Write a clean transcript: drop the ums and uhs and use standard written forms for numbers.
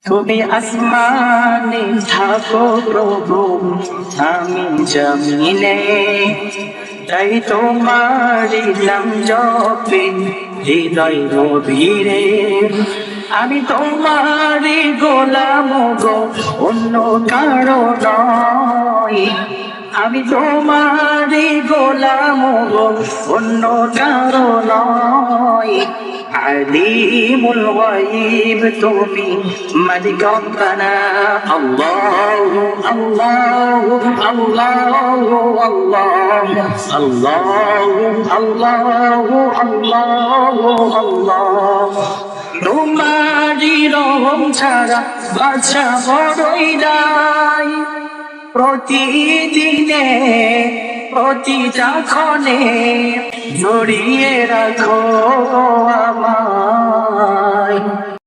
তুমি আসমানে থাকো প্রভু, আমি জমিনে, তাই তোমারি নাম জপে হৃদয় গভীরে। আমি তোমারি গোলাম গো, অন্য কারো নয়। আমি তোমারি গোলাম গো, অন্য কারো নয়। আলিমুল গায়ব তুমি, মালিক রব্বানা। আল্লাহু আল্লাহু আল্লাহু আল্লাহ, আল্লাহু আল্লাহু আল্লাহু আল্লাহ। তোমারি রহম ছাড়া বাছা বড়ই নাই। প্রতিদিনে প্রতিটা ক্ষণে জড়িয়ে রাখো আমায়।